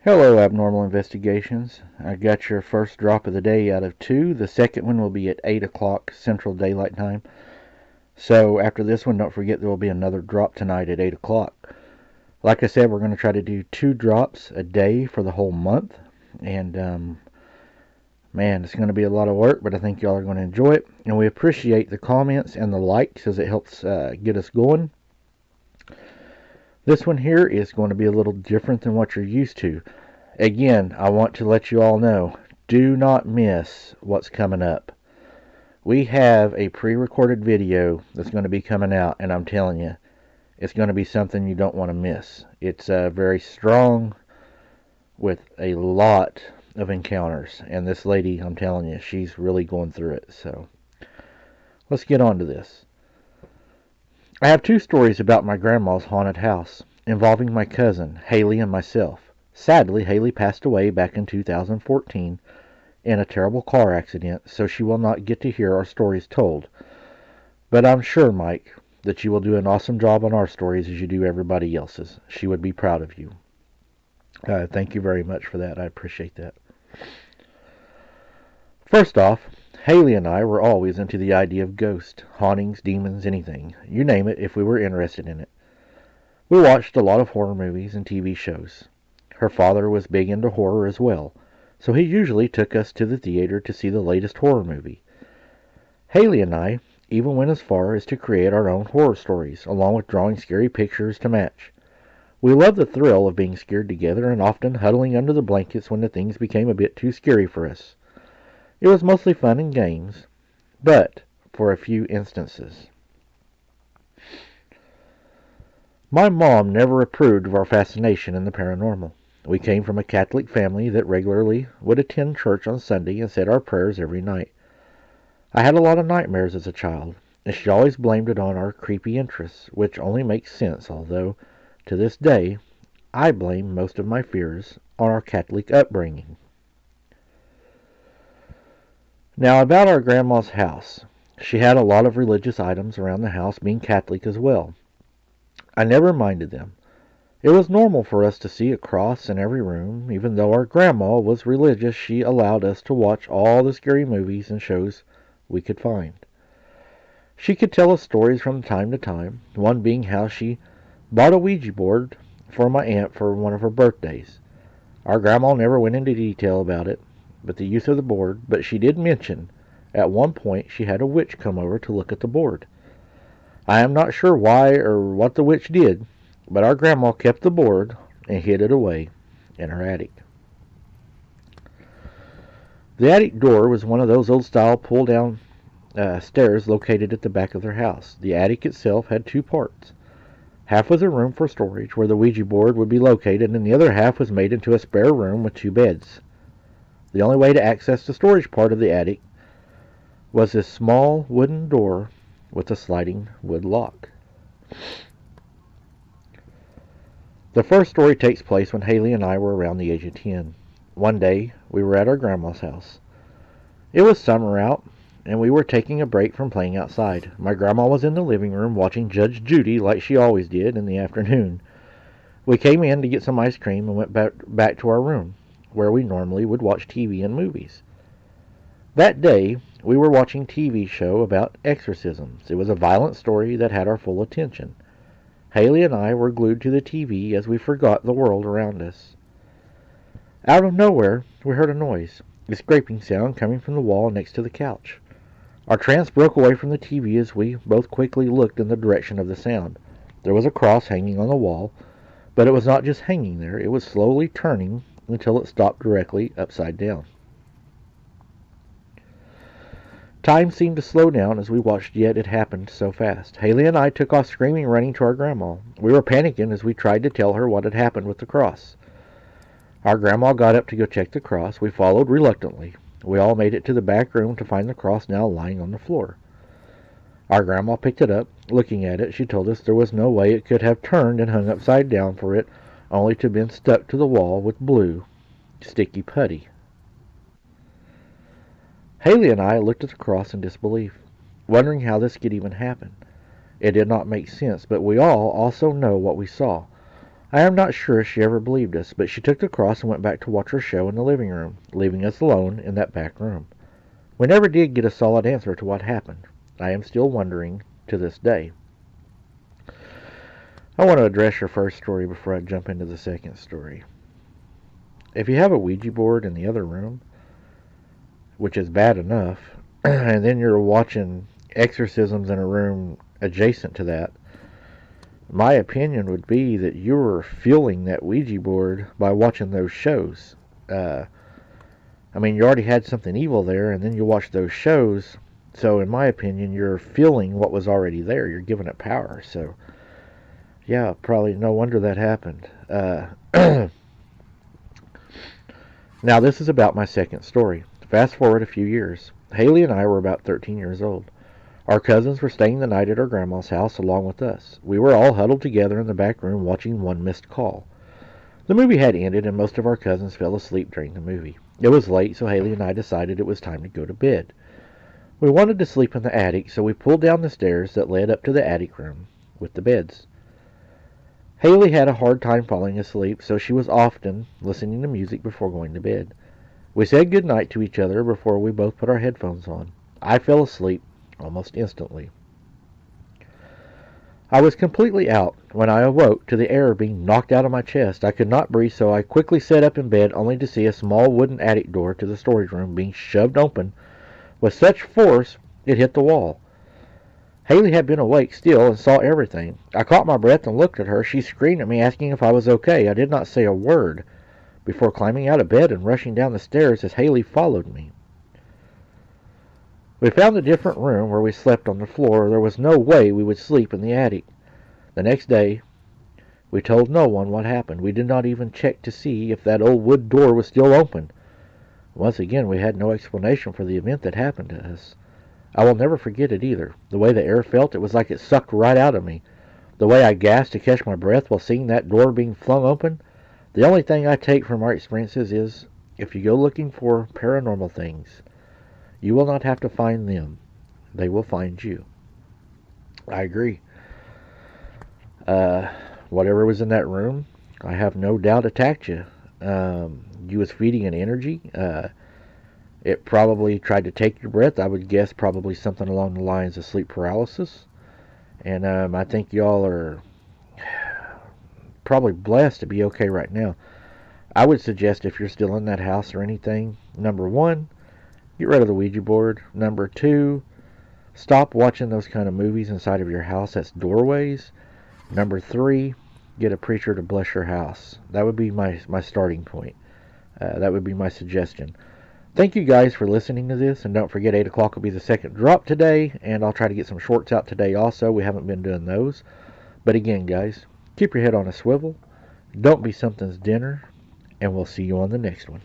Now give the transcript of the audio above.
Hello, Abnormal Investigations. I got your first drop of the day out of two. The second one will be at 8 o'clock Central Daylight Time. So after this one, don't forget there will be another drop tonight at 8 o'clock. Like I said, we're going to try to do 2 drops a day for the whole month. And, man, it's going to be a lot of work, but I think y'all are going to enjoy it. And we appreciate the comments and the likes as it helps get us going. This one here is going to be a little different than what you're used to. Again, I want to let you all know, do not miss what's coming up. We have a pre-recorded video that's going to be coming out, and I'm telling you, it's going to be something you don't want to miss. It's very strong with a lot of encounters, and this lady, I'm telling you, she's really going through it. So let's get on to this. I have 2 stories about my grandma's haunted house, involving my cousin, Haley, and myself. Sadly, Haley passed away back in 2014 in a terrible car accident, so she will not get to hear our stories told. But I'm sure, Mike, that you will do an awesome job on our stories as you do everybody else's. She would be proud of you. Thank you very much for that. I appreciate that. First off, Haley and I were always into the idea of ghosts, hauntings, demons, anything. You name it if we were interested in it. We watched a lot of horror movies and TV shows. Her father was big into horror as well, so he usually took us to the theater to see the latest horror movie. Haley and I even went as far as to create our own horror stories, along with drawing scary pictures to match. We loved the thrill of being scared together and often huddling under the blankets when the things became a bit too scary for us. It was mostly fun and games, but for a few instances. My mom never approved of our fascination in the paranormal. We came from a Catholic family that regularly would attend church on Sunday and said our prayers every night. I had a lot of nightmares as a child, and she always blamed it on our creepy interests, which only makes sense, although, to this day, I blame most of my fears on our Catholic upbringing. Now, about our grandma's house. She had a lot of religious items around the house, being Catholic as well. I never minded them. It was normal for us to see a cross in every room. Even though our grandma was religious, she allowed us to watch all the scary movies and shows we could find. She could tell us stories from time to time, one being how she bought a Ouija board for my aunt for one of her birthdays. Our grandma never went into detail about it, but the use of the board, but she did mention at one point she had a witch come over to look at the board. I am not sure why or what the witch did, but our grandma kept the board and hid it away in her attic. The attic door was one of those old-style pull-down stairs located at the back of their house. The attic itself had 2 parts. Half was a room for storage where the Ouija board would be located, and the other half was made into a spare room with 2 beds. The only way to access the storage part of the attic was this small wooden door with a sliding wood lock. The first story takes place when Haley and I were around the age of 10. One day, we were at our grandma's house. It was summer out, and we were taking a break from playing outside. My grandma was in the living room watching Judge Judy like she always did in the afternoon. We came in to get some ice cream and went back to our room, where we normally would watch TV and movies. That day, we were watching a TV show about exorcisms. It was a violent story that had our full attention. Haley and I were glued to the TV as we forgot the world around us. Out of nowhere, we heard a noise, a scraping sound coming from the wall next to the couch. Our trance broke away from the TV as we both quickly looked in the direction of the sound. There was a cross hanging on the wall, but it was not just hanging there. It was slowly turning until it stopped directly upside down. Time seemed to slow down as we watched, yet it happened so fast. Haley and I took off screaming, running to our grandma. We were panicking as we tried to tell her what had happened with the cross. Our grandma got up to go check the cross. We followed reluctantly. We all made it to the back room to find the cross now lying on the floor. Our grandma picked it up. Looking at it, she told us there was no way it could have turned and hung upside down for it only to have been stuck to the wall with blue, sticky putty. Haley and I looked at the cross in disbelief, wondering how this could even happen. It did not make sense, but we all also know what we saw. I am not sure if she ever believed us, but she took the cross and went back to watch her show in the living room, leaving us alone in that back room. We never did get a solid answer to what happened. I am still wondering to this day. I want to address your first story before I jump into the second story. If you have a Ouija board in the other room, which is bad enough, and then you're watching exorcisms in a room adjacent to that, my opinion would be that you're fueling that Ouija board by watching those shows. You already had something evil there, and then you watch those shows. So, in my opinion, you're fueling what was already there. You're giving it power. So, yeah, probably no wonder that happened. Now, this is about my second story. Fast forward a few years. Haley and I were about 13 years old. Our cousins were staying the night at our grandma's house along with us. We were all huddled together in the back room watching One Missed Call. The movie had ended and most of our cousins fell asleep during the movie. It was late, so Haley and I decided it was time to go to bed. We wanted to sleep in the attic, so we pulled down the stairs that led up to the attic room with the beds. Haley had a hard time falling asleep, so she was often listening to music before going to bed. We said good night to each other before we both put our headphones on. I fell asleep almost instantly. I was completely out when I awoke to the air being knocked out of my chest. I could not breathe, so I quickly sat up in bed only to see a small wooden attic door to the storage room being shoved open with such force it hit the wall. Haley had been awake still and saw everything. I caught my breath and looked at her. She screamed at me asking if I was okay. I did not say a word before climbing out of bed and rushing down the stairs as Haley followed me. We found a different room where we slept on the floor. There was no way we would sleep in the attic. The next day, we told no one what happened. We did not even check to see if that old wood door was still open. Once again, we had no explanation for the event that happened to us. I will never forget it either. The way the air felt, it was like it sucked right out of me. The way I gasped to catch my breath while seeing that door being flung open. The only thing I take from our experiences is, if you go looking for paranormal things, you will not have to find them. They will find you. I agree. Whatever was in that room, I have no doubt attacked you. You was feeding an energy. It probably tried to take your breath. I would guess probably something along the lines of sleep paralysis. And I think y'all are probably blessed to be okay right now. I would suggest if you're still in that house or anything, number one, get rid of the Ouija board. Number two, stop watching those kind of movies inside of your house. That's doorways. Number three, get a preacher to bless your house. That would be my starting point. That would be my suggestion. Thank you guys for listening to this, and don't forget 8 o'clock will be the second drop today, and I'll try to get some shorts out today also. We haven't been doing those. But again, guys, keep your head on a swivel. Don't be something's dinner, and we'll see you on the next one.